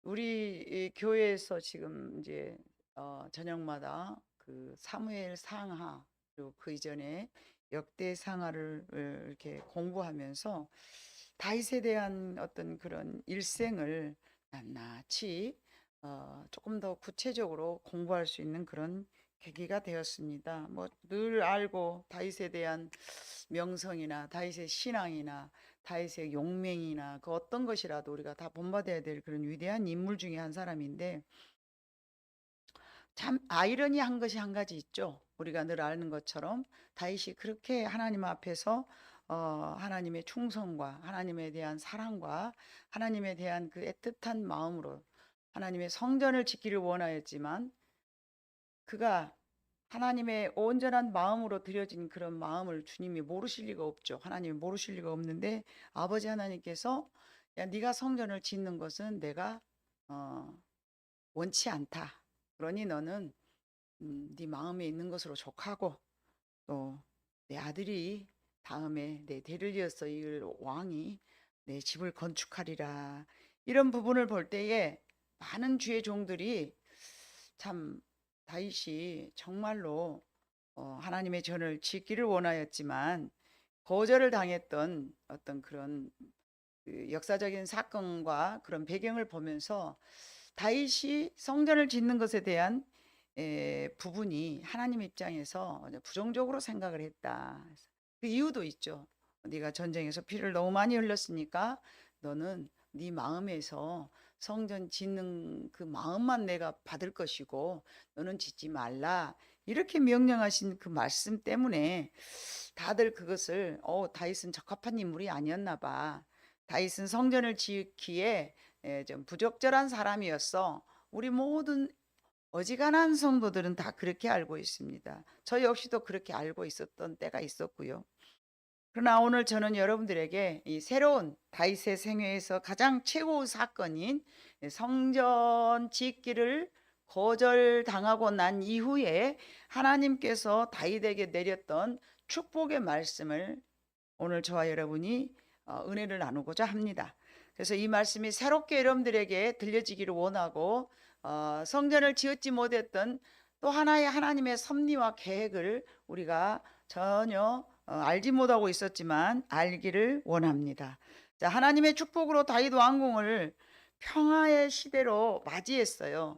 우리 이 교회에서 지금 이제 저녁마다 그 사무엘 상하 그리고 그 이전에 역대 상하를 이렇게 공부하면서 다윗에 대한 어떤 그런 일생을 낱낱이 조금 더 구체적으로 공부할 수 있는 그런 계기가 되었습니다. 뭐 늘 알고 다윗에 대한 명성이나 다윗의 신앙이나 다윗의 용맹이나 그 어떤 것이라도 우리가 다 본받아야 될 그런 위대한 인물 중에 한 사람인데, 참 아이러니한 것이 한 가지 있죠. 우리가 늘 아는 것처럼 다윗이 그렇게 하나님 앞에서 하나님의 충성과 하나님에 대한 사랑과 하나님에 대한 그 애틋한 마음으로 하나님의 성전을 짓기를 원하였지만, 그가 하나님의 온전한 마음으로 드려진 그런 마음을 주님이 모르실 리가 없죠. 하나님이 모르실 리가 없는데, 아버지 하나님께서 야, 네가 성전을 짓는 것은 내가 어, 원치 않다. 그러니 너는 네 마음에 있는 것으로 족하고, 또 내 아들이 다음에 내 대를 이어서 이 왕이 내 집을 건축하리라. 이런 부분을 볼 때에 많은 주의 종들이 참 다윗이 정말로 하나님의 전을 짓기를 원하였지만 거절을 당했던 어떤 그런 그 역사적인 사건과 그런 배경을 보면서 다윗이 성전을 짓는 것에 대한 부분이 하나님 입장에서 부정적으로 생각을 했다. 그 이유도 있죠. 네가 전쟁에서 피를 너무 많이 흘렸으니까 너는 네 마음에서 성전 짓는 그 마음만 내가 받을 것이고 너는 짓지 말라. 이렇게 명령하신 그 말씀 때문에 다들 그것을 다윗은 적합한 인물이 아니었나 봐. 다윗은 성전을 짓기에 좀 부적절한 사람이었어. 우리 모든 어지간한 성도들은 다 그렇게 알고 있습니다. 저 역시도 그렇게 알고 있었던 때가 있었고요. 그러나 오늘 저는 여러분들에게 이 새로운 다윗의 생애에서 가장 최고의 사건인 성전 짓기를 거절당하고 난 이후에 하나님께서 다윗에게 내렸던 축복의 말씀을 오늘 저와 여러분이 은혜를 나누고자 합니다. 그래서 이 말씀이 새롭게 여러분들에게 들려지기를 원하고, 성전을 지었지 못했던 또 하나의 하나님의 섭리와 계획을 우리가 전혀 알지 못하고 있었지만 알기를 원합니다. 자, 하나님의 축복으로 다윗 왕궁을 평화의 시대로 맞이했어요.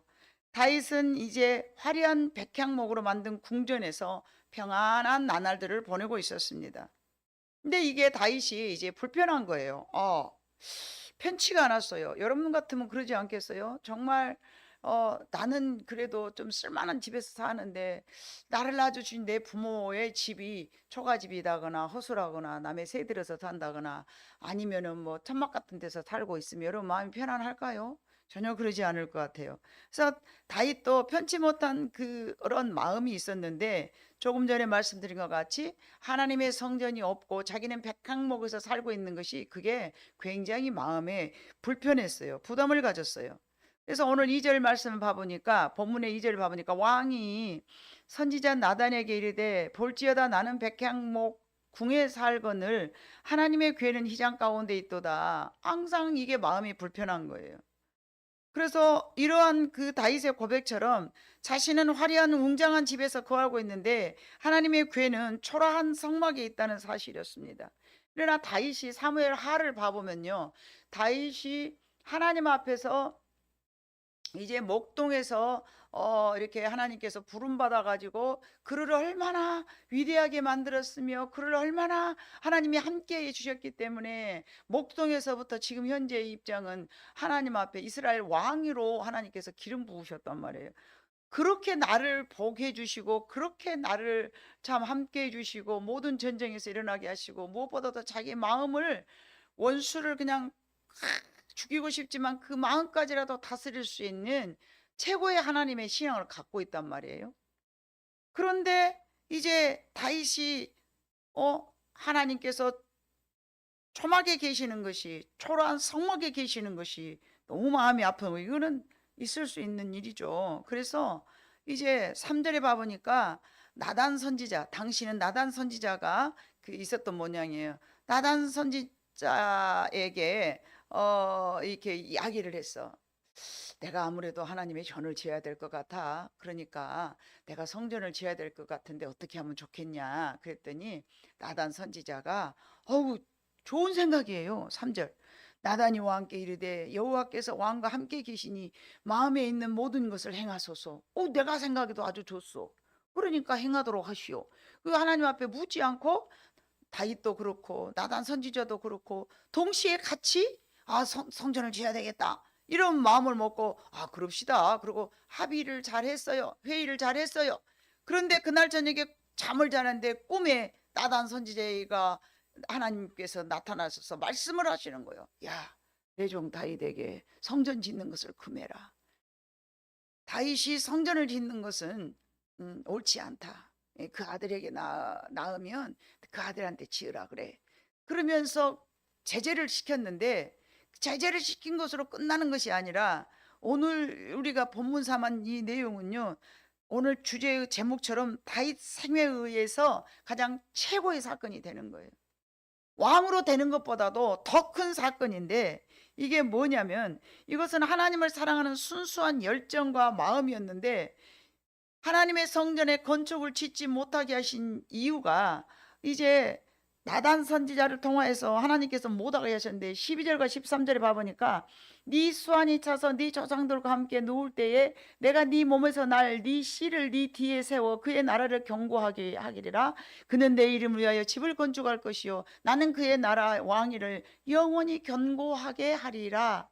다윗은 이제 화려한 백향목으로 만든 궁전에서 평안한 나날들을 보내고 있었습니다. 근데 이게 다윗이 이제 불편한 거예요. 편치가 않았어요. 여러분 같으면 그러지 않겠어요? 정말 나는 그래도 좀 쓸만한 집에서 사는데 나를 낳아주신 내 부모의 집이 초가집이다거나 허술하거나 남의 새 들어서 산다거나 아니면은 뭐 천막 같은 데서 살고 있으면 여러분 마음이 편안할까요? 전혀 그러지 않을 것 같아요. 그래서 다윗도 편치 못한 그런 마음이 있었는데, 조금 전에 말씀드린 것 같이 하나님의 성전이 없고 자기는 백항목에서 살고 있는 것이 그게 굉장히 마음에 불편했어요. 부담을 가졌어요. 그래서 오늘 2절 말씀을 봐보니까, 본문의 2절을 봐보니까 왕이 선지자 나단에게 이르되 볼지어다 나는 백향목 궁에 살거늘 하나님의 궤는 휘장 가운데 있도다. 항상 이게 마음이 불편한 거예요. 그래서 이러한 그 다윗의 고백처럼 자신은 화려한 웅장한 집에서 거하고 있는데 하나님의 궤는 초라한 성막에 있다는 사실이었습니다. 그러나 다윗이 사무엘 하를 봐보면요, 다윗이 하나님 앞에서 이제 목동에서 이렇게 하나님께서 부름 받아 가지고 그를 얼마나 위대하게 만들었으며 그를 얼마나 하나님이 함께 해 주셨기 때문에 목동에서부터 지금 현재의 입장은 하나님 앞에 이스라엘 왕으로 하나님께서 기름 부으셨단 말이에요. 그렇게 나를 복해 주시고 그렇게 나를 참 함께 해 주시고 모든 전쟁에서 일어나게 하시고 무엇보다도 자기 마음을, 원수를 그냥 죽이고 싶지만 그 마음까지라도 다스릴 수 있는 최고의 하나님의 신앙을 갖고 있단 말이에요. 그런데 이제 다윗이 하나님께서 초막에 계시는 것이, 초라한 성막에 계시는 것이 너무 마음이 아픈 거예요. 이거는 있을 수 있는 일이죠. 그래서 이제 3절에 봐보니까 나단 선지자, 당신은 나단 선지자가 그 있었던 모양이에요. 나단 선지자에게 이렇게 이야기를 했어. 내가 아무래도 하나님의 전을 지어야 될 것 같아. 그러니까 내가 성전을 지어야 될 것 같은데 어떻게 하면 좋겠냐. 그랬더니 나단 선지자가 어우 좋은 생각이에요. 3절. 나단이 왕께 이르되 여호와께서 왕과 함께 계시니 마음에 있는 모든 것을 행하소서. 내가 생각해도 아주 좋소. 그러니까 행하도록 하시오. 그 하나님 앞에 묻지 않고 다윗도 그렇고 나단 선지자도 그렇고 동시에 같이 성전을 지어야 되겠다. 이런 마음을 먹고 그럽시다. 그리고 합의를 잘 했어요. 회의를 잘 했어요. 그런데 그날 저녁에 잠을 자는데 꿈에 나단 선지자가 하나님께서 나타나셔서 말씀을 하시는 거예요. 야, 내 종 다윗에게 성전 짓는 것을 금해라. 다윗이 성전을 짓는 것은 옳지 않다. 그 아들에게 낳으면 그 아들한테 지으라 그래. 그러면서 제재를 시켰는데 제재를 시킨 것으로 끝나는 것이 아니라 오늘 우리가 본문 삼은 이 내용은요. 오늘 주제의 제목처럼 다윗 생애에 의해서 가장 최고의 사건이 되는 거예요. 왕으로 되는 것보다도 더 큰 사건인데 이게 뭐냐면 이것은 하나님을 사랑하는 순수한 열정과 마음이었는데 하나님의 성전에 건축을 짓지 못하게 하신 이유가 이제 나단 선지자를 통하여서 하나님께서 못하게 하셨는데 12절과 13절에 봐보니까 네 수완이 차서 네 조상들과 함께 누울 때에 내가 네 몸에서 날 네 씨를 네 뒤에 세워 그의 나라를 경고하게 하기리라. 그는 내 이름을 위하여 집을 건축할 것이요 나는 그의 나라 왕위를 영원히 견고하게 하리라.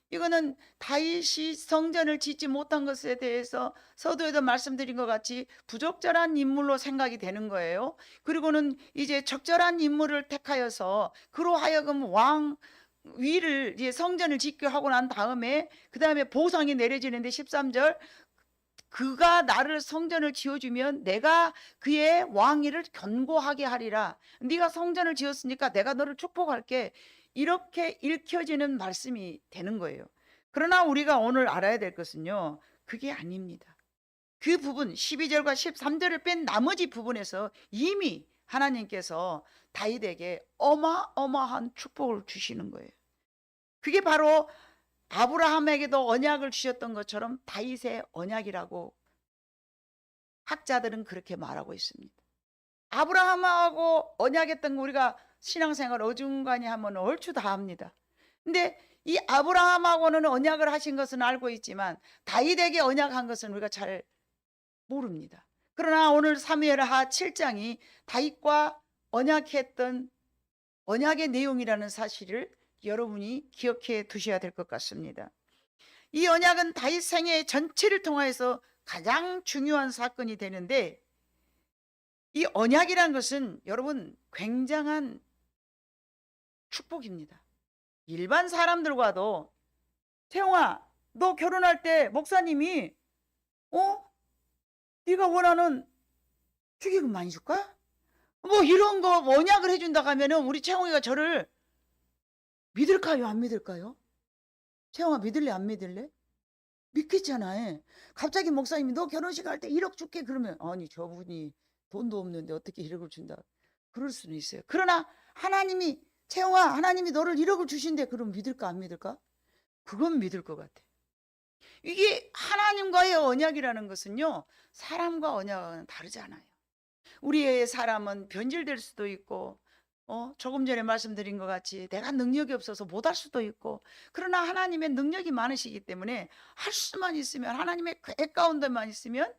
이거는 다윗이 성전을 짓지 못한 것에 대해서 서두에도 말씀드린 것 같이 부적절한 인물로 생각이 되는 거예요. 그리고는 이제 적절한 인물을 택하여서 그로 하여금 왕 위를 이제 성전을 짓게 하고 난 다음에 그 다음에 보상이 내려지는데 13절 그가 나를 성전을 지어주면 내가 그의 왕위를 견고하게 하리라. 네가 성전을 지었으니까 내가 너를 축복할게. 이렇게 읽혀지는 말씀이 되는 거예요. 그러나 우리가 오늘 알아야 될 것은요. 그게 아닙니다. 그 부분 12절과 13절을 뺀 나머지 부분에서 이미 하나님께서 다윗에게 어마어마한 축복을 주시는 거예요. 그게 바로 아브라함에게도 언약을 주셨던 것처럼 다윗의 언약이라고 학자들은 그렇게 말하고 있습니다. 아브라함하고 언약했던 거 우리가 신앙생활 어중간히 하면 얼추 다 합니다. 근데 이 아브라함하고는 언약을 하신 것은 알고 있지만 다윗에게 언약한 것은 우리가 잘 모릅니다. 그러나 오늘 사무엘하 7장이 다윗과 언약했던 언약의 내용이라는 사실을 여러분이 기억해 두셔야 될 것 같습니다. 이 언약은 다윗 생애 전체를 통해서 가장 중요한 사건이 되는데 이 언약이란 것은 여러분 굉장한 축복입니다. 일반 사람들과도 태용아 너 결혼할 때 목사님이 네가 원하는 축의금 많이 줄까? 뭐 이런 거 언약을 해준다 하면은 우리 채용이가 저를 믿을까요 안 믿을까요? 채용아 믿을래 안 믿을래? 믿겠잖아. 갑자기 목사님이 너 결혼식 할 때 1억 줄게 그러면 아니 저분이 돈도 없는데 어떻게 1억을 준다. 그럴 수는 있어요. 그러나 하나님이 채용아 하나님이 너를 1억을 주신대. 그럼 믿을까 안 믿을까? 그건 믿을 것 같아. 이게 하나님과의 언약이라는 것은요. 사람과 언약은 다르잖아요. 우리의 사람은 변질될 수도 있고 조금 전에 말씀드린 것 같이 내가 능력이 없어서 못할 수도 있고 그러나 하나님의 능력이 많으시기 때문에 할 수만 있으면 하나님의 계획 가운데만 있으면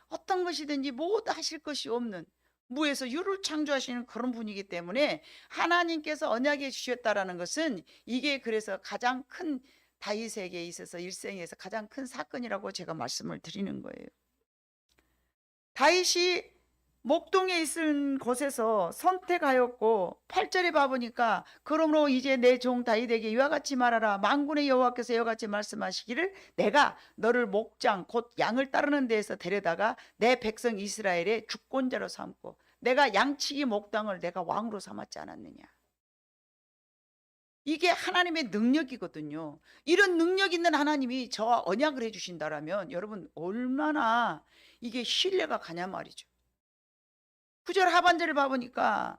어떤 것이든지 모두 하실 것이 없는 무에서 유를 창조하시는 그런 분이기 때문에 하나님께서 언약해 주셨다라는 것은 이게 그래서 가장 큰 다윗에게 있어서 일생에서 가장 큰 사건이라고 제가 말씀을 드리는 거예요. 다윗이 목동에 있은 곳에서 선택하였고 8절에 봐보니까 그러므로 이제 내 종 다윗에게 이와 같이 말하라. 만군의 여호와께서 이와 같이 말씀하시기를 내가 너를 목장 곧 양을 따르는 데에서 데려다가 내 백성 이스라엘의 주권자로 삼고 내가 양치기 목당을 내가 왕으로 삼았지 않았느냐. 이게 하나님의 능력이거든요. 이런 능력 있는 하나님이 저와 언약을 해주신다라면 여러분 얼마나 이게 신뢰가 가냐 말이죠. 9절 하반절을 봐보니까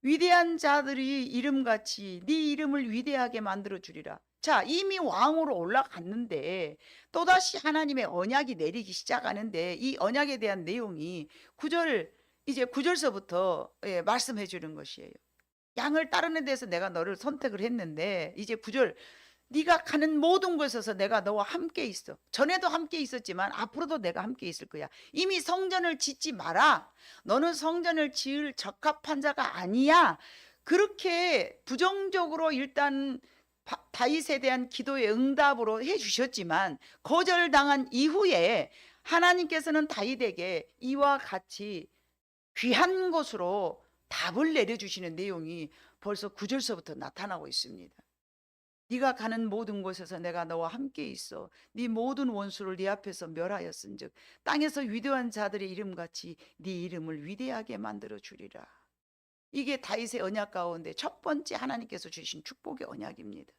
위대한 자들이 이름같이 네 이름을 위대하게 만들어 주리라. 자, 이미 왕으로 올라갔는데 또다시 하나님의 언약이 내리기 시작하는데 이 언약에 대한 내용이 이제 9절서부터 말씀해 주는 것이에요. 양을 따르는 데서 내가 너를 선택을 했는데 이제 9절, 네가 가는 모든 곳에서 내가 너와 함께 있어. 전에도 함께 있었지만 앞으로도 내가 함께 있을 거야. 이미 성전을 짓지 마라. 너는 성전을 지을 적합한 자가 아니야. 그렇게 부정적으로 일단 다윗에 대한 기도의 응답으로 해주셨지만 거절당한 이후에 하나님께서는 다윗에게 이와 같이 귀한 것으로 답을 내려주시는 내용이 벌써 9절서부터 나타나고 있습니다. 네가 가는 모든 곳에서 내가 너와 함께 있어. 네 모든 원수를 네 앞에서 멸하였은즉 땅에서 위대한 자들의 이름같이 네 이름을 위대하게 만들어 주리라. 이게 다윗의 언약 가운데 첫 번째 하나님께서 주신 축복의 언약입니다.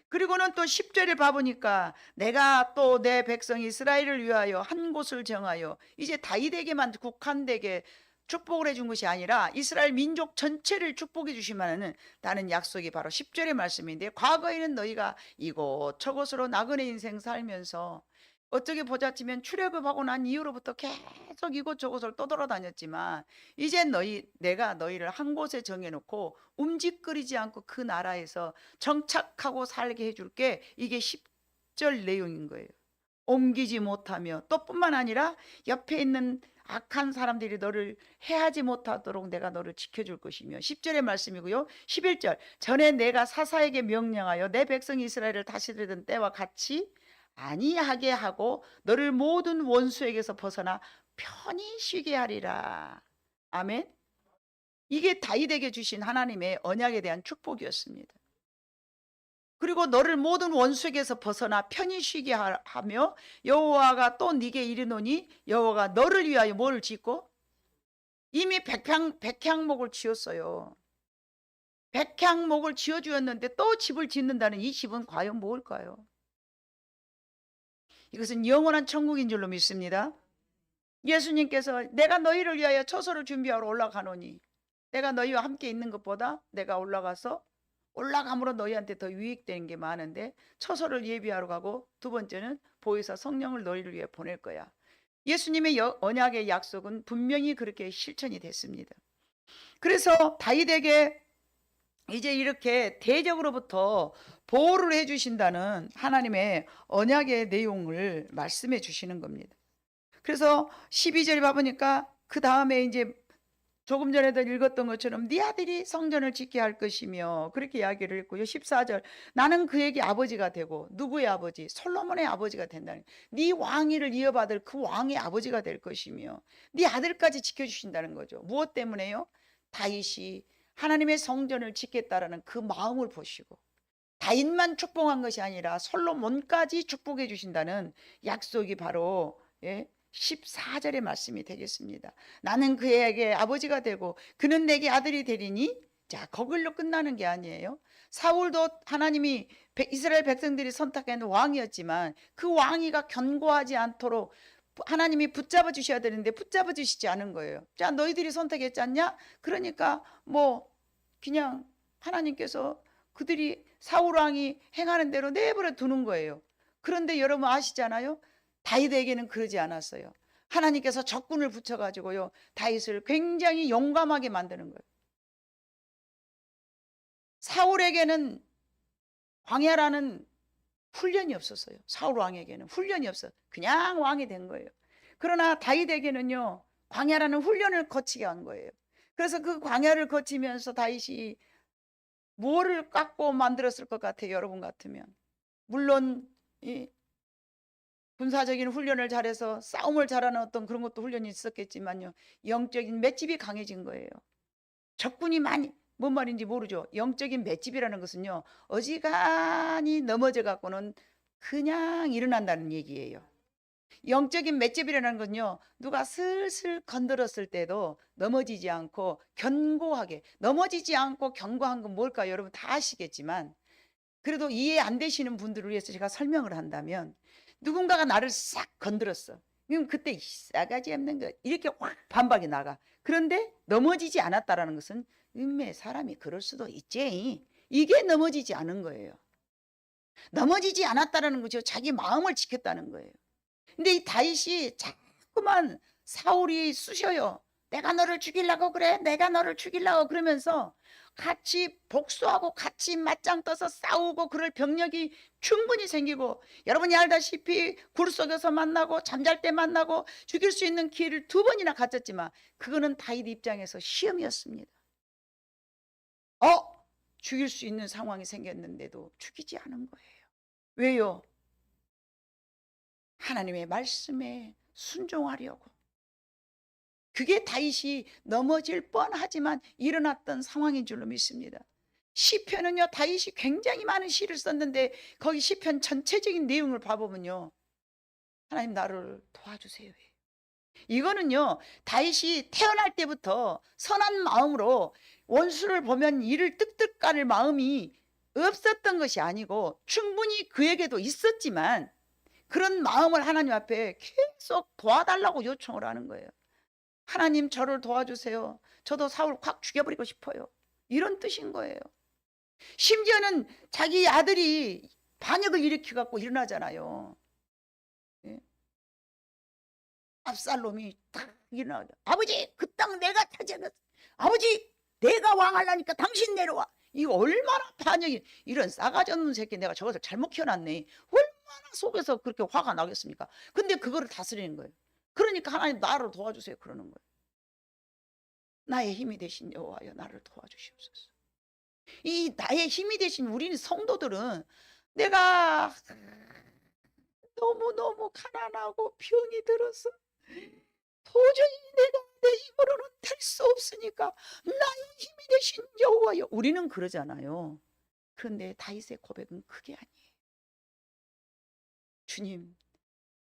그리고는 또 10절에 봐보니까 내가 또 내 백성 이스라엘을 위하여 한 곳을 정하여, 이제 다윗에게만 국한되게 축복을 해준 것이 아니라 이스라엘 민족 전체를 축복해 주시면은 다는 약속이 바로 10절의 말씀인데, 과거에는 너희가 이곳 저곳으로 나그네 인생 살면서 어떻게 보자치면 출애굽하고 난 이후로부터 계속 이곳저곳을 떠돌아다녔지만 이제 내가 너희를 한 곳에 정해놓고 움직거리지 않고 그 나라에서 정착하고 살게 해줄게. 이게 10절 내용인 거예요. 옮기지 못하며, 또 뿐만 아니라 옆에 있는 악한 사람들이 너를 해하지 못하도록 내가 너를 지켜줄 것이며, 10절의 말씀이고요. 11절, 전에 내가 사사에게 명령하여 내 백성 이스라엘을 다스리던 때와 같이 아니하게 하고 너를 모든 원수에게서 벗어나 편히 쉬게 하리라. 아멘. 이게 다윗에게 주신 하나님의 언약에 대한 축복이었습니다. 그리고 너를 모든 원수에게서 벗어나 편히 쉬게 하며 여호와가 또 네게 이르노니, 여호와가 너를 위하여 뭐를 짓고? 이미 백향목을 지었어요. 백향목을 지어주었는데 또 집을 짓는다는 이 집은 과연 뭘까요? 이것은 영원한 천국인 줄로 믿습니다. 예수님께서 내가 너희를 위하여 처소를 준비하러 올라가노니, 내가 너희와 함께 있는 것보다 내가 올라감으로 너희한테 더 유익되는 게 많은데 처소를 예비하러 가고, 두 번째는 보혜사 성령을 너희를 위해 보낼 거야. 예수님의 언약의 약속은 분명히 그렇게 실천이 됐습니다. 그래서 다윗에게 이제 이렇게 대적으로부터 보호를 해주신다는 하나님의 언약의 내용을 말씀해 주시는 겁니다. 그래서 12절에 봐보니까 그 다음에 이제 조금 전에도 읽었던 것처럼 네 아들이 성전을 짓게 할 것이며 그렇게 이야기를 했고요. 14절, 나는 그에게 아버지가 되고, 누구의 아버지? 솔로몬의 아버지가 된다는, 네 왕위를 이어받을 그 왕의 아버지가 될 것이며 네 아들까지 지켜주신다는 거죠. 무엇 때문에요? 다윗이 하나님의 성전을 짓겠다라는 그 마음을 보시고 다윗만 축복한 것이 아니라 솔로몬까지 축복해 주신다는 약속이 바로 14절의 말씀이 되겠습니다. 나는 그에게 아버지가 되고 그는 내게 아들이 되리니, 자, 거길로 끝나는 게 아니에요. 사울도 하나님이 이스라엘 백성들이 선택한 왕이었지만 그 왕위가 견고하지 않도록 하나님이 붙잡아 주셔야 되는데 붙잡아 주시지 않은 거예요. 자, 너희들이 선택했지 않냐? 그러니까 뭐 그냥 하나님께서 그들이 사울 왕이 행하는 대로 내버려 두는 거예요. 그런데 여러분 아시잖아요. 다윗에게는 그러지 않았어요. 하나님께서 적군을 붙여가지고요, 다윗을 굉장히 용감하게 만드는 거예요. 사울에게는 광야라는 훈련이 없었어요. 사울 왕에게는 훈련이 없어. 그냥 왕이 된 거예요. 그러나 다윗에게는요, 광야라는 훈련을 거치게 한 거예요. 그래서 그 광야를 거치면서 다윗이 뭐를 깎고 만들었을 것 같아요, 여러분 같으면? 물론 이 군사적인 훈련을 잘해서 싸움을 잘하는 어떤 그런 것도 훈련이 있었겠지만요, 영적인 맷집이 강해진 거예요. 적군이 많이, 뭔 말인지 모르죠. 영적인 맷집이라는 것은요, 어지간히 넘어져 갖고는 그냥 일어난다는 얘기예요. 영적인 맷집이라는 건요, 누가 슬슬 건드렸을 때도 넘어지지 않고 견고하게, 넘어지지 않고 견고한 건 뭘까 여러분 다 아시겠지만, 그래도 이해 안 되시는 분들을 위해서 제가 설명을 한다면, 누군가가 나를 싹 건드렸어. 그럼 그때 싸가지 없는 거 이렇게 확 반박이 나가. 그런데 넘어지지 않았다라는 것은 사람이 그럴 수도 있지, 이게 넘어지지 않은 거예요. 넘어지지 않았다라는 거죠. 자기 마음을 지켰다는 거예요. 근데 이 다윗이 자꾸만 사울이 쑤셔요. 내가 너를 죽이려고 그래. 내가 너를 죽이려고 그러면서 같이 복수하고 같이 맞짱 떠서 싸우고 그럴 병력이 충분히 생기고, 여러분이 알다시피 굴 속에서 만나고 잠잘 때 만나고 죽일 수 있는 기회를 2번이나 가졌지만 그거는 다윗 입장에서 시험이었습니다. 죽일 수 있는 상황이 생겼는데도 죽이지 않은 거예요. 왜요? 하나님의 말씀에 순종하려고. 그게 다윗이 넘어질 뻔하지만 일어났던 상황인 줄로 믿습니다. 시편은요, 다윗이 굉장히 많은 시를 썼는데 거기 시편 전체적인 내용을 봐보면요, 하나님 나를 도와주세요. 이거는요, 다윗이 태어날 때부터 선한 마음으로 원수를 보면 이를 뜩뜩 깔을 마음이 없었던 것이 아니고 충분히 그에게도 있었지만 그런 마음을 하나님 앞에 계속 도와달라고 요청을 하는 거예요. 하나님 저를 도와주세요. 저도 사울 확 죽여버리고 싶어요. 이런 뜻인 거예요. 심지어는 자기 아들이 반역을 일으켜 갖고 일어나잖아요. 예? 압살롬이 딱 일어나죠. 아버지 그 땅 내가 차지하겠어. 아버지 내가 왕하려니까 당신 내려와. 이거 얼마나 반역이, 이런 싸가지 없는 새끼, 내가 저것을 잘못 키워놨네. 얼마나 속에서 그렇게 화가 나겠습니까? 근데 그거를 다스리는 거예요. 그러니까 하나님 나를 도와주세요 그러는 거예요. 나의 힘이 되신 여호와여 나를 도와주시옵소서. 이 나의 힘이 되신 우리는 성도들은 내가 너무너무 가난하고 병이 들어서 도저히 내가 내 힘으로는 될 수 없으니까 나의 힘이 되신 여호와여, 우리는 그러잖아요. 그런데 다윗의 고백은 그게 아니에요. 주님,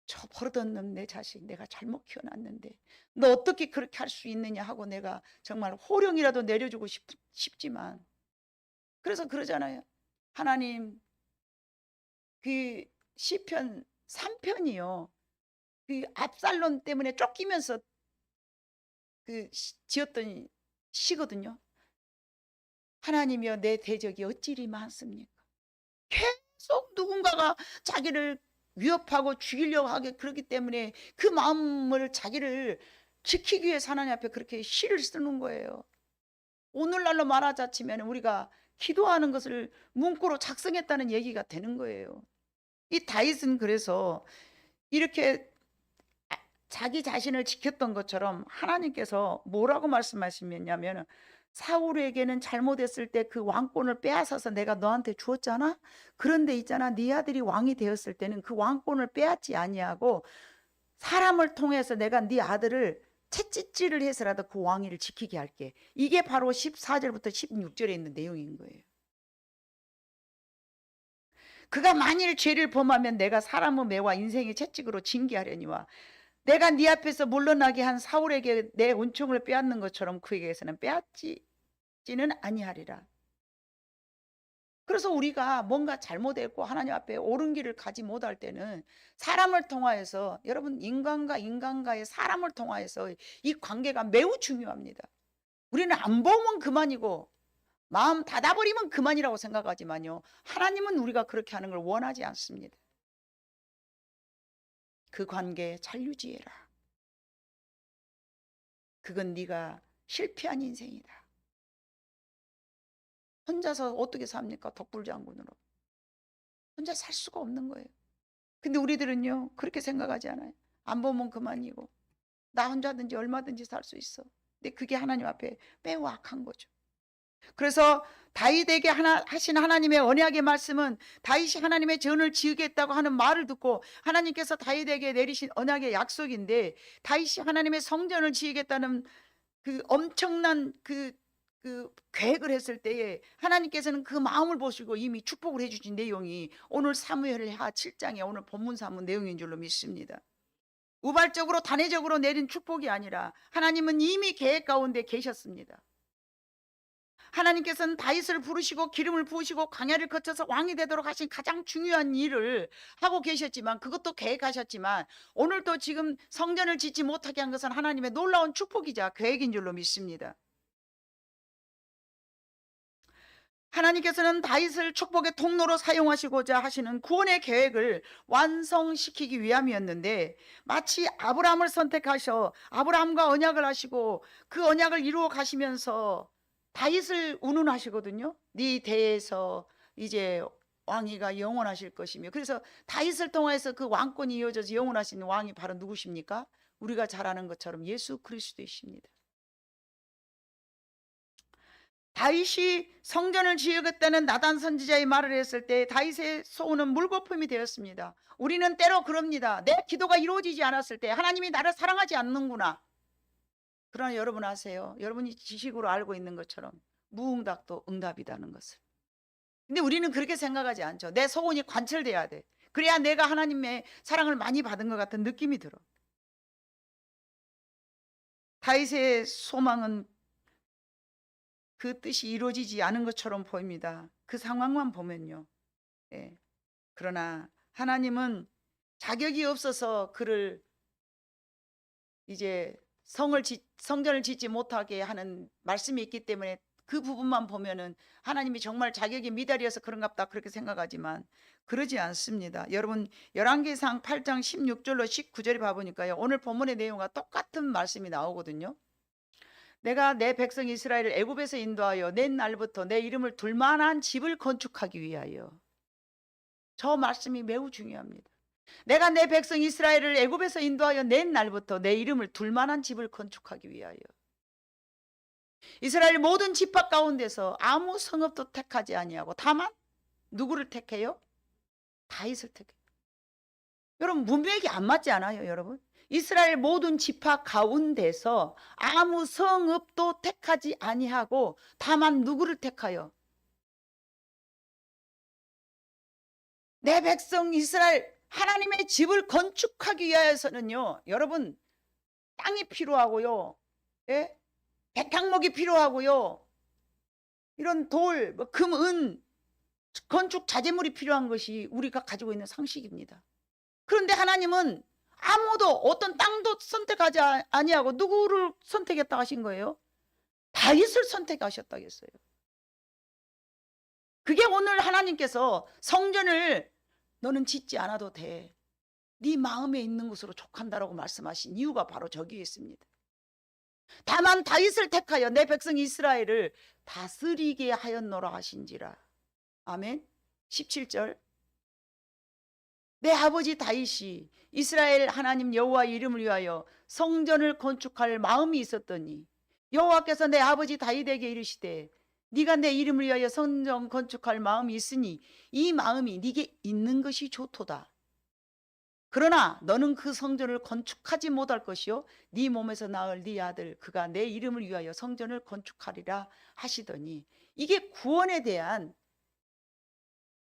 저 버릇없는 내 자식 내가 잘못 키워놨는데 너 어떻게 그렇게 할 수 있느냐 하고 내가 정말 호령이라도 내려주고 싶지만, 그래서 그러잖아요. 하나님, 그 시편 3편이요, 그 압살롬 때문에 쫓기면서 그 지었던 시거든요. 하나님이여 내 대적이 어찌리 많습니까? 계속 누군가가 자기를 위협하고 죽이려고 하게 그렇기 때문에 그 마음을 자기를 지키기 위해서 하나님 앞에 그렇게 시를 쓰는 거예요. 오늘날로 말하자치면 우리가 기도하는 것을 문구로 작성했다는 얘기가 되는 거예요. 이 다윗은 그래서 이렇게 자기 자신을 지켰던 것처럼 하나님께서 뭐라고 말씀하시냐면, 사울에게는 잘못했을 때 그 왕권을 빼앗아서 내가 너한테 주었잖아. 그런데 있잖아, 네 아들이 왕이 되었을 때는 그 왕권을 빼앗지 아니하고 사람을 통해서 내가 네 아들을 채찍질을 해서라도 그 왕위를 지키게 할게. 이게 바로 14절부터 16절에 있는 내용인 거예요. 그가 만일 죄를 범하면 내가 사람의 매와 인생의 채찍으로 징계하려니와 내가 네 앞에서 물러나게 한 사울에게 내 은총을 빼앗는 것처럼 그에게서는 빼앗지는 아니하리라. 그래서 우리가 뭔가 잘못했고 하나님 앞에 옳은 길을 가지 못할 때는 사람을 통하여서, 여러분 인간과 인간과의 사람을 통하여서 이 관계가 매우 중요합니다. 우리는 안 보면 그만이고 마음 닫아버리면 그만이라고 생각하지만요, 하나님은 우리가 그렇게 하는 걸 원하지 않습니다. 그 관계 잘 유지해라. 그건 네가 실패한 인생이다. 혼자서 어떻게 삽니까? 덕불장군으로 혼자 살 수가 없는 거예요. 근데 우리들은요 그렇게 생각하지 않아요. 안 보면 그만이고 나 혼자든지 얼마든지 살 수 있어. 근데 그게 하나님 앞에 매우 악한 거죠. 그래서 다윗에게 하신 하나님의 언약의 말씀은, 다윗이 하나님의 전을 지으겠다고 하는 말을 듣고 하나님께서 다윗에게 내리신 언약의 약속인데, 다윗이 하나님의 성전을 지으겠다는 그 엄청난 그 계획을 했을 때에 하나님께서는 그 마음을 보시고 이미 축복을 해주신 내용이 오늘 사무엘하 7장의 오늘 본문 사문 내용인 줄로 믿습니다. 우발적으로 단회적으로 내린 축복이 아니라 하나님은 이미 계획 가운데 계셨습니다. 하나님께서는 다윗을 부르시고 기름을 부으시고 광야를 거쳐서 왕이 되도록 하신 가장 중요한 일을 하고 계셨지만, 그것도 계획하셨지만 오늘도 지금 성전을 짓지 못하게 한 것은 하나님의 놀라운 축복이자 계획인 줄로 믿습니다. 하나님께서는 다윗을 축복의 통로로 사용하시고자 하시는 구원의 계획을 완성시키기 위함이었는데, 마치 아브라함을 선택하셔 아브라함과 언약을 하시고 그 언약을 이루어 가시면서 다윗을 운운하시거든요. 네 대에서 이제 왕위가 영원하실 것이며, 그래서 다윗을 통해서 그 왕권이 이어져서 영원하신 왕이 바로 누구십니까? 우리가 잘 아는 것처럼 예수 그리스도이십니다. 다윗이 성전을 지으겠다는 나단 선지자의 말을 했을 때 다윗의 소원은 물거품이 되었습니다. 우리는 때로 그럽니다. 내 기도가 이루어지지 않았을 때 하나님이 나를 사랑하지 않는구나. 그러나 여러분 아세요? 여러분이 지식으로 알고 있는 것처럼 무응답도 응답이라는 것을. 근데 우리는 그렇게 생각하지 않죠. 내 소원이 관철돼야 돼. 그래야 내가 하나님의 사랑을 많이 받은 것 같은 느낌이 들어. 다윗의 소망은 그 뜻이 이루어지지 않은 것처럼 보입니다. 그 상황만 보면요. 예. 그러나 하나님은 자격이 없어서 그를 이제 성전을 짓지 못하게 하는 말씀이 있기 때문에 그 부분만 보면은 하나님이 정말 자격이 미달이어서 그런갑다 그렇게 생각하지만 그러지 않습니다. 여러분 열왕기상 8장 16절로 19절에 봐보니까요, 오늘 본문의 내용과 똑같은 말씀이 나오거든요. 내가 내 백성 이스라엘을 애굽에서 인도하여 낸 날부터 내 이름을 둘만한 집을 건축하기 위하여. 저 말씀이 매우 중요합니다. 내가 내 백성 이스라엘을 애굽에서 인도하여 낸 날부터 내 이름을 둘만한 집을 건축하기 위하여. 이스라엘 모든 지파 가운데서 아무 성읍도 택하지 아니하고 다만 누구를 택해요? 다윗을 택해요. 여러분 문맥이 안 맞지 않아요, 여러분? 이스라엘 모든 지파 가운데서 아무 성읍도 택하지 아니하고 다만 누구를 택하여? 내 백성 이스라엘 하나님의 집을 건축하기 위하여서는요, 여러분 땅이 필요하고요, 예? 백향목이 필요하고요, 이런 돌, 금, 은, 건축 자재물이 필요한 것이 우리가 가지고 있는 상식입니다. 그런데 하나님은 아무도 어떤 땅도 선택하지 아니하고 누구를 선택했다 하신 거예요? 다윗을 선택하셨다고 했어요. 그게 오늘 하나님께서 성전을 너는 짓지 않아도 돼, 네 마음에 있는 것으로 족한다라고 말씀하신 이유가 바로 저기에 있습니다. 다만 다윗을 택하여 내 백성 이스라엘을 다스리게 하였노라 하신지라. 아멘. 17절. 내 아버지 다윗이 이스라엘 하나님 여호와의 이름을 위하여 성전을 건축할 마음이 있었더니 여호와께서 내 아버지 다윗에게 이르시되 네가 내 이름을 위하여 성전 건축할 마음이 있으니 이 마음이 네게 있는 것이 좋도다. 그러나 너는 그 성전을 건축하지 못할 것이요 네 몸에서 낳을 네 아들 그가 내 이름을 위하여 성전을 건축하리라 하시더니, 이게 구원에 대한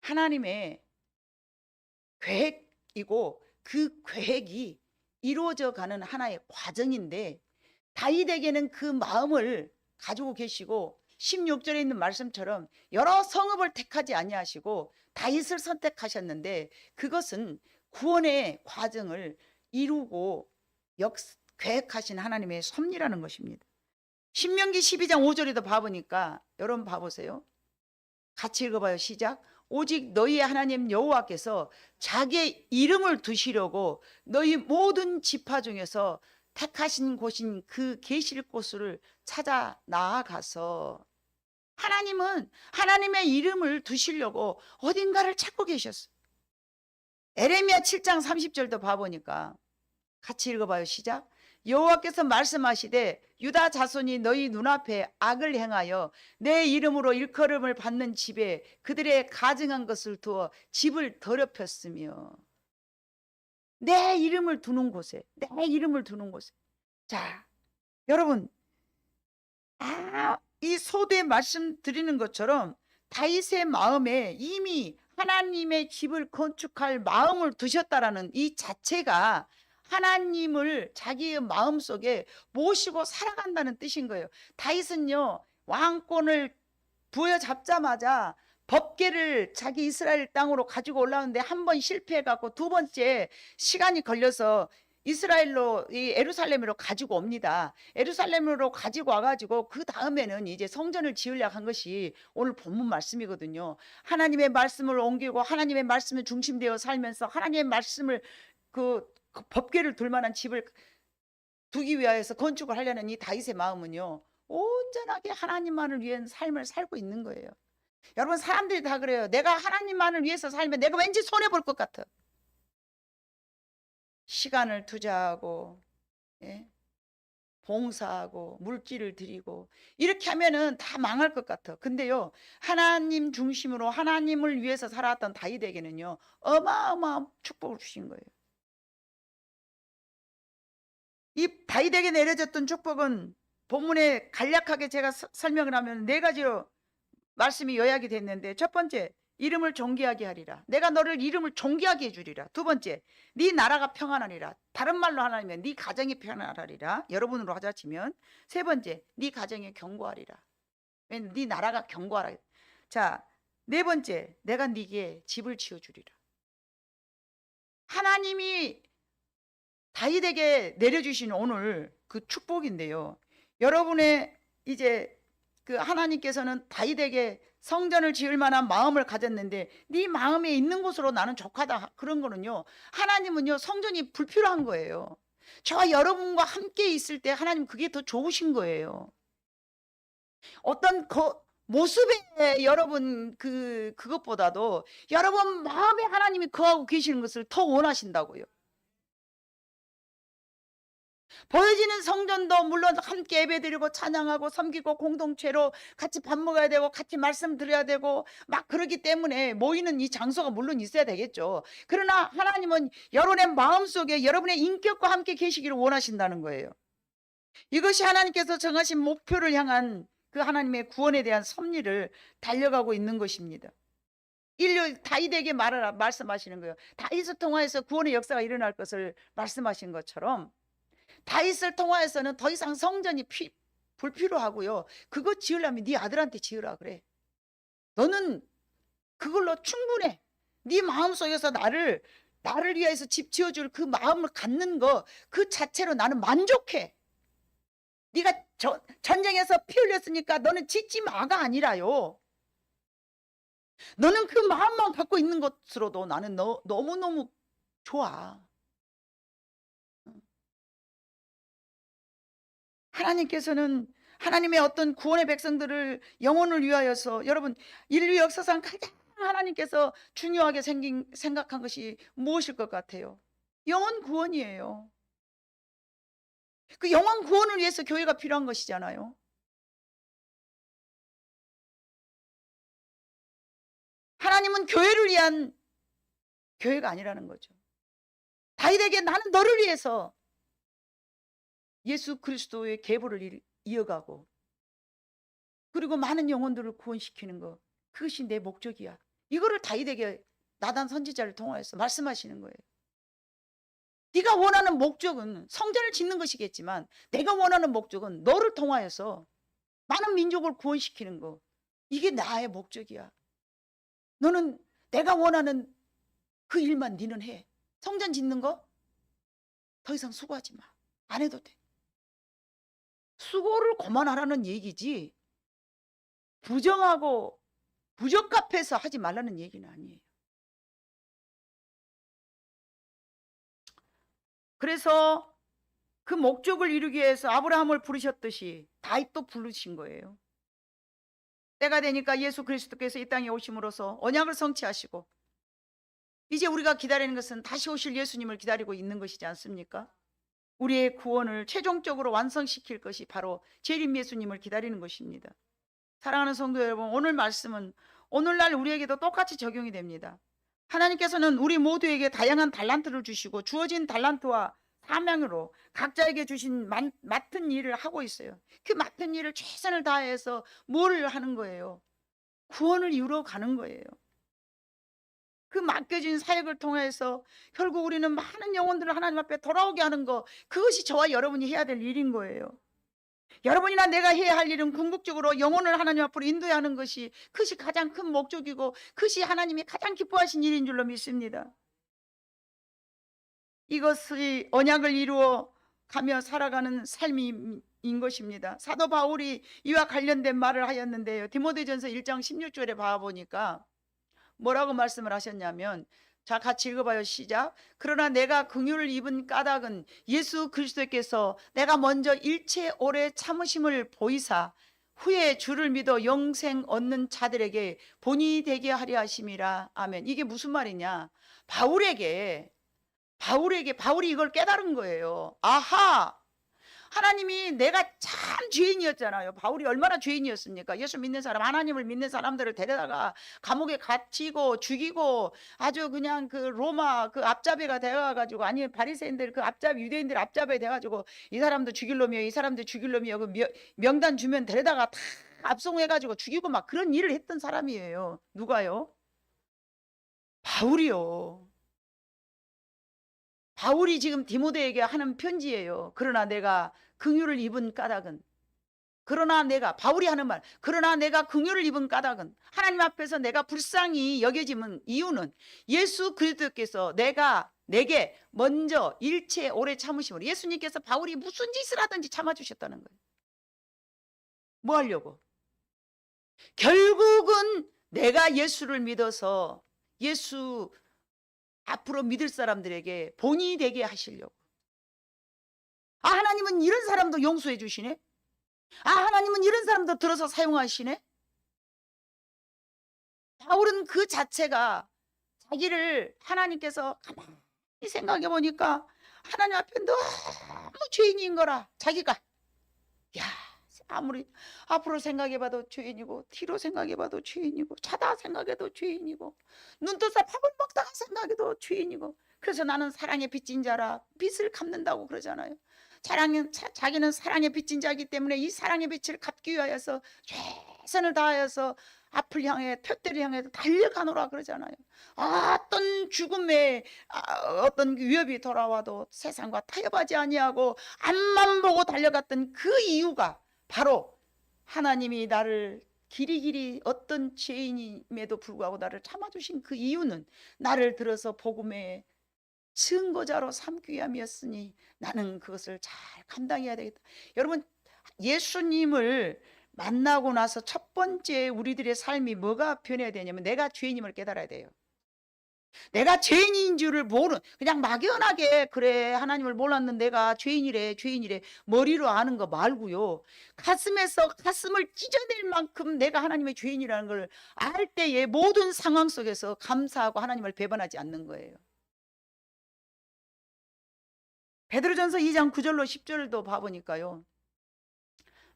하나님의 계획이고 그 계획이 이루어져 가는 하나의 과정인데, 다윗에게는 그 마음을 가지고 계시고 16절에 있는 말씀처럼 여러 성읍을 택하지 아니하시고 다윗을 선택하셨는데, 그것은 구원의 과정을 이루고 계획하신 하나님의 섭리라는 것입니다. 신명기 12장 5절에도 봐보니까, 여러분 봐보세요. 같이 읽어봐요. 시작. 오직 너희의 하나님 여호와께서 자기의 이름을 두시려고 너희 모든 지파 중에서 택하신 곳인 그 계실 곳을 찾아 나아가서, 하나님은 하나님의 이름을 두시려고 어딘가를 찾고 계셨어요. 에레미야 7장 30절도 봐보니까 같이 읽어봐요. 시작. 여호와께서 말씀하시되 유다 자손이 너희 눈앞에 악을 행하여 내 이름으로 일컬음을 받는 집에 그들의 가증한 것을 두어 집을 더럽혔으며. 내 이름을 두는 곳에, 내 이름을 두는 곳에. 자, 여러분, 이 소대 말씀드리는 것처럼 다윗의 마음에 이미 하나님의 집을 건축할 마음을 두셨다라는 이 자체가 하나님을 자기의 마음속에 모시고 살아간다는 뜻인 거예요. 다윗은요, 왕권을 부여잡자마자 법궤를 자기 이스라엘 땅으로 가지고 올라오는데 한 번 실패해갖고 두 번째 시간이 걸려서 이스라엘로 이 예루살렘으로 가지고 옵니다. 예루살렘으로 가지고 와가지고 그 다음에는 이제 성전을 지으려고 한 것이 오늘 본문 말씀이거든요. 하나님의 말씀을 옮기고 하나님의 말씀에 중심되어 살면서 하나님의 말씀을 그 법궤를 둘 만한 집을 두기 위하여서 건축을 하려는 이 다윗의 마음은요, 온전하게 하나님만을 위한 삶을 살고 있는 거예요. 여러분, 사람들이 다 그래요. 내가 하나님만을 위해서 살면 내가 왠지 손해볼 것 같아. 시간을 투자하고, 예? 봉사하고 물질을 드리고 이렇게 하면은 다 망할 것 같아. 근데요, 하나님 중심으로 하나님을 위해서 살아왔던 다윗에게는요, 어마어마한 축복을 주신 거예요. 이 다윗에게 내려졌던 축복은 본문에 간략하게 제가 설명을 하면 네 가지로 말씀이 요약이 됐는데, 첫 번째, 이름을 존귀하게 하리라. 내가 너를 이름을 존귀하게 해주리라. 두 번째, 네 나라가 평안하리라. 다른 말로 하나면 네 가정이 평안하리라. 여러분으로 하자 치면. 세 번째, 네 가정이 견고하리라. 왜냐면 네 나라가 견고하라. 자, 네 번째, 내가 네게 집을 지어주리라. 하나님이 다윗에게 내려주신 오늘 그 축복인데요, 여러분의 이제 그 하나님께서는 다윗에게 성전을 지을 만한 마음을 가졌는데, 네 마음에 있는 곳으로 나는 족하다, 그런 거는요, 하나님은요 성전이 불필요한 거예요. 저와 여러분과 함께 있을 때 하나님 그게 더 좋으신 거예요. 어떤 모습에 여러분 그것보다도 여러분 마음에 하나님이 거하고 계시는 것을 더 원하신다고요. 보여지는 성전도 물론 함께 예배드리고 찬양하고 섬기고 공동체로 같이 밥 먹어야 되고 같이 말씀 드려야 되고 막 그러기 때문에 모이는 이 장소가 물론 있어야 되겠죠. 그러나 하나님은 여러분의 마음속에 여러분의 인격과 함께 계시기를 원하신다는 거예요. 이것이 하나님께서 정하신 목표를 향한 그 하나님의 구원에 대한 섭리를 달려가고 있는 것입니다. 인류 다윗에게 말씀하시는 거예요. 다윗을 통하여서 구원의 역사가 일어날 것을 말씀하신 것처럼 다윗을 통하여서는 더 이상 성전이 불필요하고요. 그거 지으려면 네 아들한테 지으라 그래. 너는 그걸로 충분해. 네 마음속에서 나를 위해서 집 지어줄 그 마음을 갖는 거 그 자체로 나는 만족해. 네가 전쟁에서 피 흘렸으니까 너는 짓지 마가 아니라요. 너는 그 마음만 갖고 있는 것으로도 나는 너무너무 좋아. 하나님께서는 하나님의 어떤 구원의 백성들을 영혼을 위하여서, 여러분 인류 역사상 가장 하나님께서 중요하게 생각한 것이 무엇일 것 같아요? 영혼 구원이에요. 그 영혼 구원을 위해서 교회가 필요한 것이잖아요. 하나님은 교회를 위한 교회가 아니라는 거죠. 다윗에게 나는 너를 위해서 예수 그리스도의 계보를 이어가고 그리고 많은 영혼들을 구원시키는 거, 그것이 내 목적이야. 이거를 다윗에게 나단 선지자를 통하여서 말씀하시는 거예요. 네가 원하는 목적은 성전을 짓는 것이겠지만 내가 원하는 목적은 너를 통하여서 많은 민족을 구원시키는 거, 이게 나의 목적이야. 너는 내가 원하는 그 일만 니는 해. 성전 짓는 거 더 이상 수고하지 마. 안 해도 돼. 수고를 그만하라는 얘기지 부정하고 부적합해서 하지 말라는 얘기는 아니에요. 그래서 그 목적을 이루기 위해서 아브라함을 부르셨듯이 다윗도 부르신 거예요. 때가 되니까 예수 그리스도께서 이 땅에 오심으로써 언약을 성취하시고 이제 우리가 기다리는 것은 다시 오실 예수님을 기다리고 있는 것이지 않습니까? 우리의 구원을 최종적으로 완성시킬 것이 바로 재림 예수님을 기다리는 것입니다. 사랑하는 성도 여러분, 오늘 말씀은 오늘날 우리에게도 똑같이 적용이 됩니다. 하나님께서는 우리 모두에게 다양한 달란트를 주시고 주어진 달란트와 사명으로 각자에게 주신 맡은 일을 하고 있어요. 그 맡은 일을 최선을 다해서 뭘 하는 거예요? 구원을 이루어 가는 거예요. 그 맡겨진 사역을 통해서 결국 우리는 많은 영혼들을 하나님 앞에 돌아오게 하는 거, 그것이 저와 여러분이 해야 될 일인 거예요. 여러분이나 내가 해야 할 일은 궁극적으로 영혼을 하나님 앞으로 인도해야 하는 것이, 그것이 가장 큰 목적이고 그것이 하나님이 가장 기뻐하신 일인 줄로 믿습니다. 이것이 언약을 이루어 가며 살아가는 삶인 것입니다. 사도 바울이 이와 관련된 말을 하였는데요. 디모데전서 1장 16절에 봐보니까 뭐라고 말씀을 하셨냐면, 자, 같이 읽어봐요. 시작. 그러나 내가 긍휼을 입은 까닭은 예수 그리스도께서 내가 먼저 일체 오래 참으심을 보이사 후에 주를 믿어 영생 얻는 자들에게 본이 되게 하려 하심이라. 아멘. 이게 무슨 말이냐? 바울이 이걸 깨달은 거예요. 아하! 하나님이, 내가 참 죄인이었잖아요. 바울이 얼마나 죄인이었습니까? 예수 믿는 사람, 하나님을 믿는 사람들을 데려다가 감옥에 갇히고 죽이고 아주 그냥 그 로마 그 앞잡이가 되어가지고, 아니 바리새인들 그 앞잡이, 유대인들 앞잡이 돼가지고 이 사람도 죽일 놈이요, 이 사람도 죽일 놈이요, 그 명단 주면 데려다가 다 압송해가지고 죽이고 막 그런 일을 했던 사람이에요. 누가요? 바울이요. 바울이 지금 디모데에게 하는 편지예요. 그러나 내가 긍휼을 입은 까닭은, 바울이 하는 말, 그러나 내가 긍휼을 입은 까닭은, 하나님 앞에서 내가 불쌍히 여겨지는 이유는 예수 그리스도께서 내게 먼저 일체 오래 참으심으로, 예수님께서 바울이 무슨 짓을 하든지 참아주셨다는 거예요. 뭐 하려고? 결국은 내가 예수를 믿어서 예수 앞으로 믿을 사람들에게 본이 되게 하시려고. 아, 하나님은 이런 사람도 용서해 주시네. 아, 하나님은 이런 사람도 들어서 사용하시네. 바울은 그 자체가 자기를 하나님께서 가만히 생각해 보니까 하나님 앞에 너무 죄인인 거라. 자기가, 야, 아무리 앞으로 생각해 봐도 죄인이고, 뒤로 생각해 봐도 죄인이고, 자다 생각해도 죄인이고, 눈 떠서 밥을 먹다가 생각해도 죄인이고, 그래서 나는 사랑의 빚진 자라 빚을 갚는다고 그러잖아요. 자기는 사랑의 빚진 자이기 때문에 이 사랑의 빚을 갚기 위하여서 최선을 다하여서 앞을 향해, 푯대를 향해 달려가노라 그러잖아요. 어떤 죽음의 어떤 위협이 돌아와도 세상과 타협하지 아니하고 앞만 보고 달려갔던 그 이유가 바로 하나님이 나를 길이길이 어떤 죄인임에도 불구하고 나를 참아주신 그 이유는 나를 들어서 복음의 증거자로 삼기 위함이었으니 나는 그것을 잘 감당해야 되겠다. 여러분, 예수님을 만나고 나서 첫 번째 우리들의 삶이 뭐가 변해야 되냐면, 내가 죄인임을 깨달아야 돼요. 내가 죄인인 줄을 그냥 막연하게, 그래 하나님을 몰랐는데 내가 죄인이래 머리로 아는 거 말고요, 가슴을 찢어낼 만큼 내가 하나님의 죄인이라는 걸 알 때에 모든 상황 속에서 감사하고 하나님을 배반하지 않는 거예요. 베드로전서 2장 9절로 10절도 봐보니까요,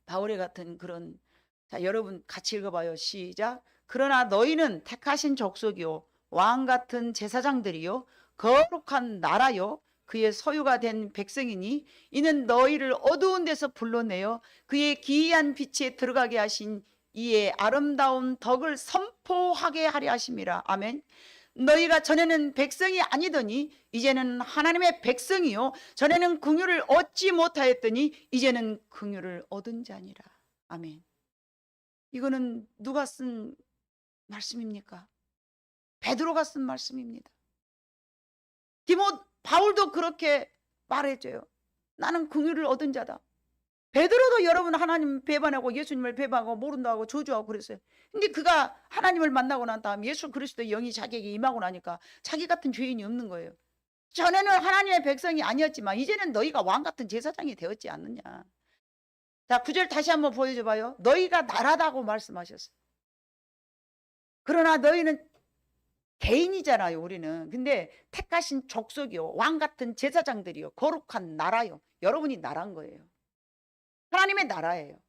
바울의 같은 그런, 자, 여러분 같이 읽어봐요. 시작. 그러나 너희는 택하신 족속이요, 왕 같은 제사장들이요, 거룩한 나라요, 그의 소유가 된 백성이니 이는 너희를 어두운 데서 불러내어 그의 기이한 빛에 들어가게 하신 이의 아름다운 덕을 선포하게 하려 하심이라. 아멘. 너희가 전에는 백성이 아니더니 이제는 하나님의 백성이요, 전에는 긍휼을 얻지 못하였더니 이제는 긍휼을 얻은 자니라. 아멘. 이거는 누가 쓴 말씀입니까? 베드로가 쓴 말씀입니다. 바울도 그렇게 말해줘요. 나는 긍휼을 얻은 자다. 베드로도 여러분 하나님 배반하고 예수님을 배반하고 모른다고 저주하고 그랬어요. 근데 그가 하나님을 만나고 난 다음 예수 그리스도의 영이 자기에게 임하고 나니까 자기 같은 죄인이 없는 거예요. 전에는 하나님의 백성이 아니었지만 이제는 너희가 왕 같은 제사장이 되었지 않느냐. 자, 9절 다시 한번 보여줘 봐요. 너희가 나라다고 말씀하셨어요. 그러나 너희는 개인이잖아요, 우리는. 근데 택하신 족속이요, 왕 같은 제사장들이요, 거룩한 나라요. 여러분이 나라인 거예요. 하나님의 나라예요.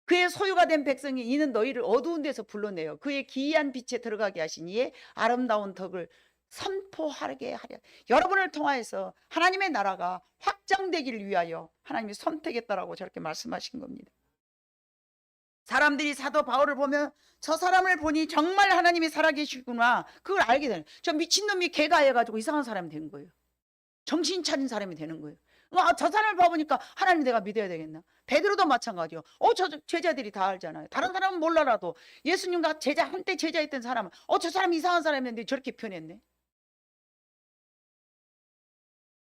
그의 소유가 된 백성이 이는 너희를 어두운 데서 불러내요 그의 기이한 빛에 들어가게 하신 이의 아름다운 덕을 선포하게 하려. 여러분을 통하여서 하나님의 나라가 확장되기를 위하여 하나님이 선택했다라고 저렇게 말씀하신 겁니다. 사람들이 사도 바울을 보면 저 사람을 보니 정말 하나님이 살아계시구나, 그걸 알게 되는, 저 미친놈이 개가 해가지고 이상한 사람이 된 거예요. 정신 차린 사람이 되는 거예요. 저 사람을 봐보니까 하나님 내가 믿어야 되겠나. 베드로도 마찬가지요. 저 제자들이 다 알잖아요. 다른 사람은 몰라라도 예수님과 한때 제자했던 사람은 저 사람 이상한 사람이었는데 저렇게 변했네.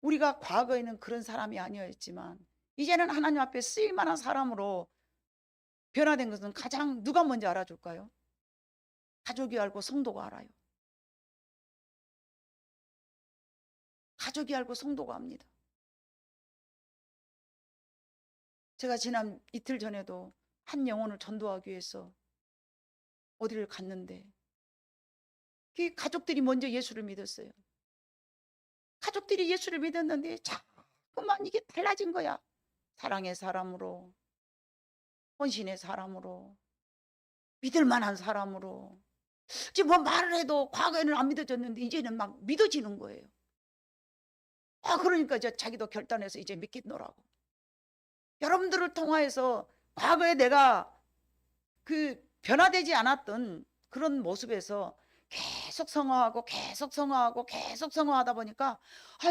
우리가 과거에는 그런 사람이 아니었지만 이제는 하나님 앞에 쓰일 만한 사람으로 변화된 것은 가장 누가 먼저 알아줄까요? 가족이 알고 성도가 알아요. 가족이 알고 성도가 압니다. 제가 지난 이틀 전에도 한 영혼을 전도하기 위해서 어디를 갔는데 그 가족들이 먼저 예수를 믿었어요. 가족들이 예수를 믿었는데 자꾸만 이게 달라진 거야. 사랑의 사람으로, 헌신의 사람으로, 믿을 만한 사람으로. 지금 뭐 말을 해도 과거에는 안 믿어졌는데 이제는 막 믿어지는 거예요. 그러니까 이제 자기도 결단해서 이제 믿겠노라고. 여러분들을 통하여서 과거에 내가 그 변화되지 않았던 그런 모습에서 계속 성화하고 계속 성화하고 계속 성화하다 보니까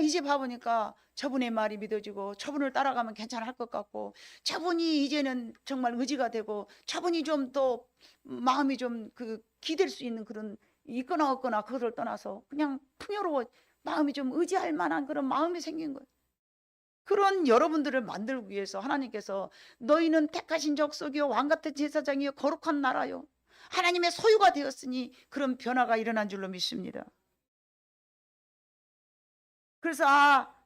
이제 봐보니까 저분의 말이 믿어지고 저분을 따라가면 괜찮을 것 같고 저분이 이제는 정말 의지가 되고 저분이 좀 더 마음이 좀 그 기댈 수 있는 그런 있거나 없거나 그것을 떠나서 그냥 풍요로워 마음이 좀 의지할 만한 그런 마음이 생긴 거예요. 그런 여러분들을 만들기 위해서 하나님께서 너희는 택하신 족속이요 왕같은 제사장이요 거룩한 나라요 하나님의 소유가 되었으니 그런 변화가 일어난 줄로 믿습니다. 그래서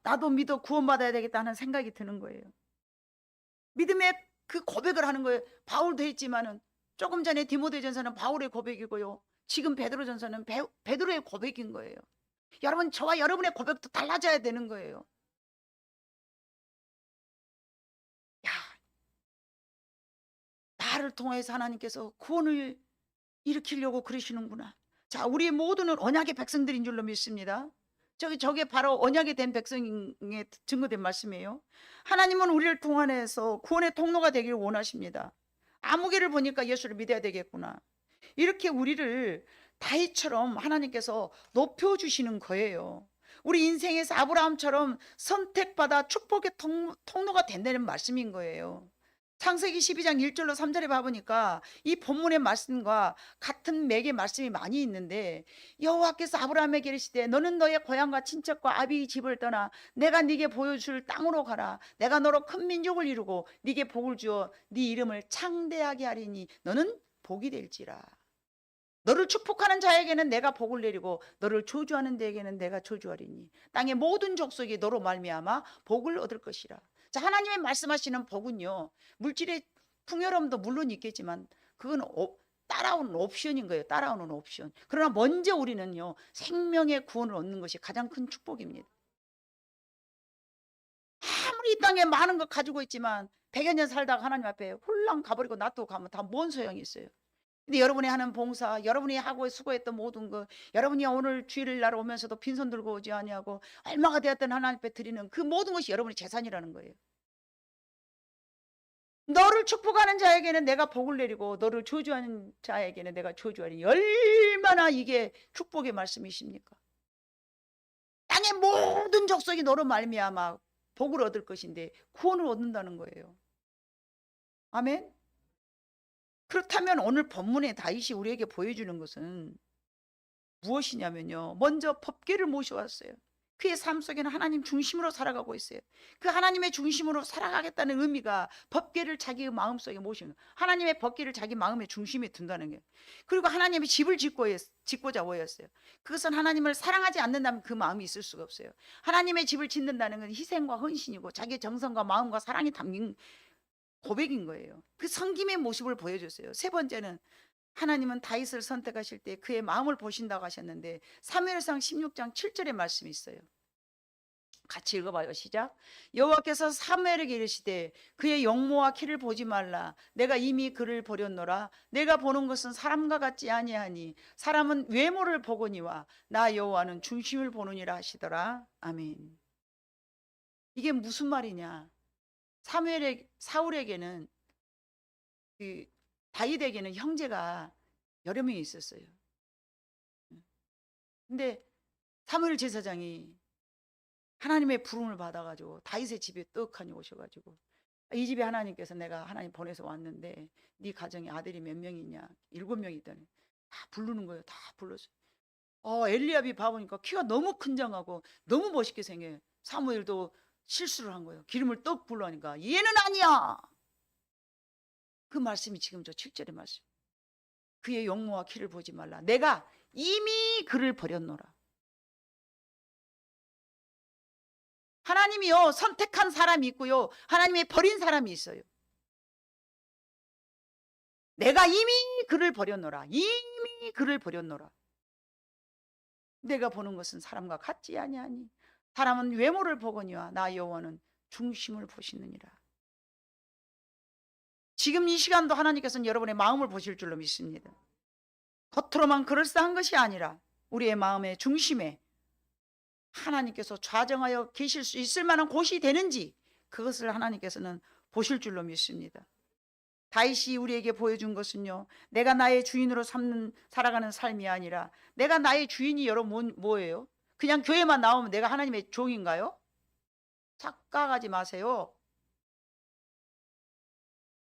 나도 믿어 구원받아야 되겠다는 생각이 드는 거예요. 믿음의 그 고백을 하는 거예요. 바울도 했지만은 조금 전에 디모데전서는 바울의 고백이고요. 지금 베드로전서는 베드로의 고백인 거예요. 여러분 저와 여러분의 고백도 달라져야 되는 거예요. 야, 나를 통해서 하나님께서 구원을 일으키려고 그러시는구나. 자, 우리 모두는 언약의 백성들인 줄로 믿습니다. 저게 바로 언약이 된 백성의 증거된 말씀이에요. 하나님은 우리를 통해서 구원의 통로가 되기를 원하십니다. 아무개를 보니까 예수를 믿어야 되겠구나. 이렇게 우리를 다윗처럼 하나님께서 높여주시는 거예요. 우리 인생에서 아브라함처럼 선택받아 축복의 통로가 된다는 말씀인 거예요. 창세기 12장 1절로 3절에 봐보니까 이 본문의 말씀과 같은 맥의 말씀이 많이 있는데 여호와께서 아브라함에게 이르시되 너는 너의 고향과 친척과 아비의 집을 떠나 내가 네게 보여줄 땅으로 가라. 내가 너로 큰 민족을 이루고 네게 복을 주어 네 이름을 창대하게 하리니 너는 복이 될지라. 너를 축복하는 자에게는 내가 복을 내리고 너를 저주하는 자에게는 내가 저주하리니 땅의 모든 족속이 너로 말미암아 복을 얻을 것이라. 자, 하나님의 말씀하시는 복은요 물질의 풍요로움도 물론 있겠지만 그건 따라오는 옵션인 거예요. 따라오는 옵션. 그러나 먼저 우리는요 생명의 구원을 얻는 것이 가장 큰 축복입니다. 아무리 이 땅에 많은 거 가지고 있지만 100여 년 살다가 하나님 앞에 홀랑 가버리고 놔두고 가면 다 뭔 소용이 있어요. 근데 여러분이 하는 봉사, 여러분이 하고 수고했던 모든 것, 여러분이 오늘 주일날 오면서도 빈손 들고 오지 아니하고 얼마가 되었던 하나님 앞에 드리는 그 모든 것이 여러분의 재산이라는 거예요. 너를 축복하는 자에게는 내가 복을 내리고 너를 저주하는 자에게는 내가 저주하리니 얼마나 이게 축복의 말씀이십니까? 땅의 모든 족속이 너로 말미암아 복을 얻을 것인데 구원을 얻는다는 거예요. 아멘. 그렇다면 오늘 본문의 다윗이 우리에게 보여주는 것은 무엇이냐면요. 먼저 법궤를 모셔왔어요. 그의 삶 속에는 하나님 중심으로 살아가고 있어요. 그 하나님의 중심으로 살아가겠다는 의미가 법궤를 자기 마음속에 모시는 거예요. 하나님의 법궤를 자기 마음의 중심에 둔다는 거예요. 그리고 하나님의 집을 짓고자 하였어요. 그것은 하나님을 사랑하지 않는다면 그 마음이 있을 수가 없어요. 하나님의 집을 짓는다는 건 희생과 헌신이고 자기의 정성과 마음과 사랑이 담긴 고백인 거예요. 그 섬김의 모습을 보여줬어요. 세 번째는 하나님은 다윗을 선택하실 때 그의 마음을 보신다고 하셨는데 사무엘상 16장 7절의 말씀이 있어요. 같이 읽어봐요. 시작. 여호와께서 사무엘에게 이르시되 그의 용모와 키를 보지 말라. 내가 이미 그를 버렸노라. 내가 보는 것은 사람과 같지 아니하니 사람은 외모를 보거니와 나 여호와는 중심을 보느니라 하시더라. 아멘. 이게 무슨 말이냐? 사울에게는 그 다윗에게는 형제가 여러 명이 있었어요. 근데 사무엘 제사장이 하나님의 부름을 받아가지고 다윗의 집에 떡하니 오셔가지고 이 집에 하나님께서 내가 하나님 보내서 왔는데 네 가정에 아들이 몇 명이냐 7명이 있다니 다 부르는 거예요. 다 불렀어요. 엘리압이 봐보니까 키가 너무 큰장하고 너무 멋있게 생겨요. 사무엘도 실수를 한 거예요. 기름을 떡 불러니까 얘는 아니야. 그 말씀이 지금 저 7절의 말씀. 그의 용모와 키를 보지 말라. 내가 이미 그를 버렸노라. 하나님이요, 선택한 사람이 있고요, 하나님이 버린 사람이 있어요. 내가 이미 그를 버렸노라. 이미 그를 버렸노라. 내가 보는 것은 사람과 같지 아니하니 사람은 외모를 보거니와 나 여호와는 중심을 보시느니라. 지금 이 시간도 하나님께서는 여러분의 마음을 보실 줄로 믿습니다. 겉으로만 그럴싸한 것이 아니라 우리의 마음의 중심에 하나님께서 좌정하여 계실 수 있을 만한 곳이 되는지 그것을 하나님께서는 보실 줄로 믿습니다. 다윗이 우리에게 보여준 것은요, 내가 나의 주인으로 살아가는 삶이 아니라 내가 나의 주인이 여러분 뭐예요? 그냥 교회만 나오면 내가 하나님의 종인가요? 착각하지 마세요.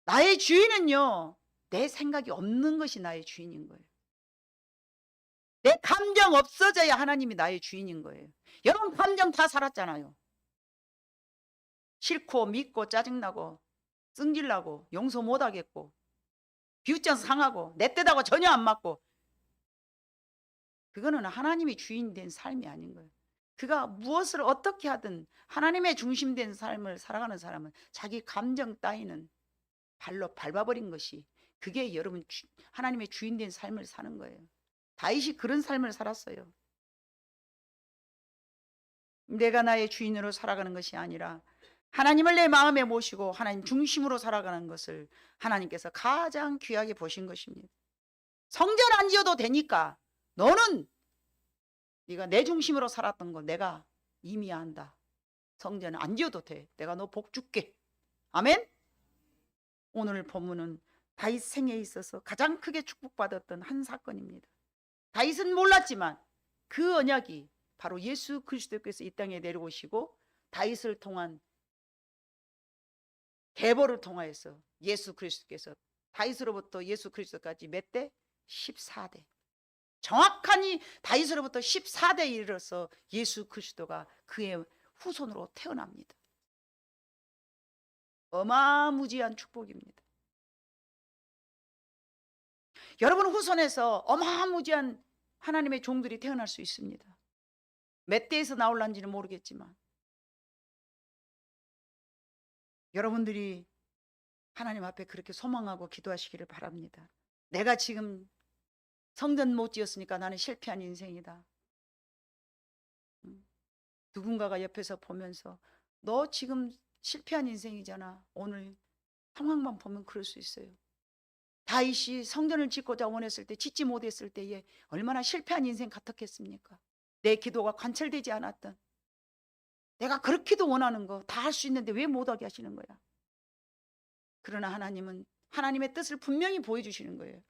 나의 주인은요, 내 생각이 없는 것이 나의 주인인 거예요. 내 감정 없어져야 하나님이 나의 주인인 거예요. 여러분 감정 다 살았잖아요. 싫고 믿고 짜증나고 승질나고 용서 못하겠고 비웃장 상하고 내 뜻하고 전혀 안 맞고, 그거는 하나님이 주인 된 삶이 아닌 거예요. 그가 무엇을 어떻게 하든 하나님의 중심된 삶을 살아가는 사람은 자기 감정 따위는 발로 밟아버린 것이, 그게 여러분 하나님의 주인 된 삶을 사는 거예요. 다윗이 그런 삶을 살았어요. 내가 나의 주인으로 살아가는 것이 아니라 하나님을 내 마음에 모시고 하나님 중심으로 살아가는 것을 하나님께서 가장 귀하게 보신 것입니다. 성전 안 지어도 되니까 너는 네가 내 중심으로 살았던 거 내가 이미 안다. 성전 안 지어도 돼. 내가 너 복 줄게. 아멘. 오늘 본문은 다윗 생애에 있어서 가장 크게 축복받았던 한 사건입니다. 다윗은 몰랐지만 그 언약이 바로 예수 그리스도께서 이 땅에 내려오시고 다윗을 통한 계보를 통하여서 예수 그리스도께서 다윗으로부터 예수 그리스도까지 몇 대? 14대. 정확하니 다윗으로부터 14대에 이르러서 예수 그리스도가 그의 후손으로 태어납니다. 어마무지한 축복입니다. 여러분 후손에서 어마무지한 하나님의 종들이 태어날 수 있습니다. 몇 대에서 나올란지는 모르겠지만 여러분들이 하나님 앞에 그렇게 소망하고 기도하시기를 바랍니다. 내가 지금 성전 못 지었으니까 나는 실패한 인생이다. 누군가가 옆에서 보면서 너 지금 실패한 인생이잖아. 오늘 상황만 보면 그럴 수 있어요. 다윗이 성전을 짓고자 원했을 때 짓지 못했을 때에 얼마나 실패한 인생 같았겠습니까? 내 기도가 관철되지 않았던, 내가 그렇게도 원하는 거 다 할 수 있는데 왜 못하게 하시는 거야? 그러나 하나님은 하나님의 뜻을 분명히 보여주시는 거예요.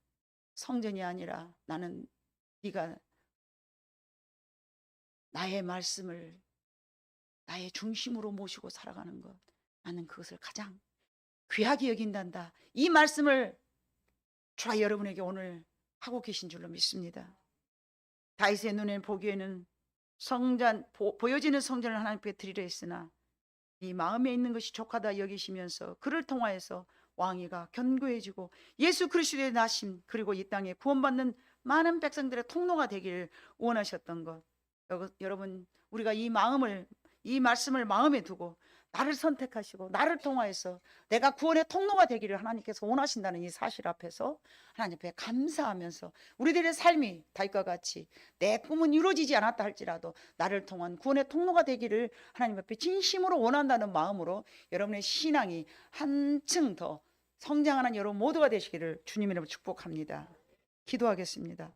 성전이 아니라 나는 네가 나의 말씀을 나의 중심으로 모시고 살아가는 것, 나는 그것을 가장 귀하게 여긴단다. 이 말씀을 주가 여러분에게 오늘 하고 계신 줄로 믿습니다. 다윗의 눈에 보기에는 보여지는 성전을 하나님께 드리려 했으나 이 마음에 있는 것이 족하다 여기시면서 그를 통하여서 왕위가 견고해지고 예수 그리스도의 나심 그리고 이 땅에 구원받는 많은 백성들의 통로가 되기를 원하셨던 것, 여러분 우리가 이 말씀을 마음에 두고 나를 선택하시고 나를 통하여서 내가 구원의 통로가 되기를 하나님께서 원하신다는 이 사실 앞에서 하나님 앞에 감사하면서 우리들의 삶이 다윗과 같이 내 꿈은 이루어지지 않았다 할지라도 나를 통한 구원의 통로가 되기를 하나님 앞에 진심으로 원한다는 마음으로 여러분의 신앙이 한층 더 성장하는 여러분 모두가 되시기를 주님 이름으로 축복합니다. 기도하겠습니다.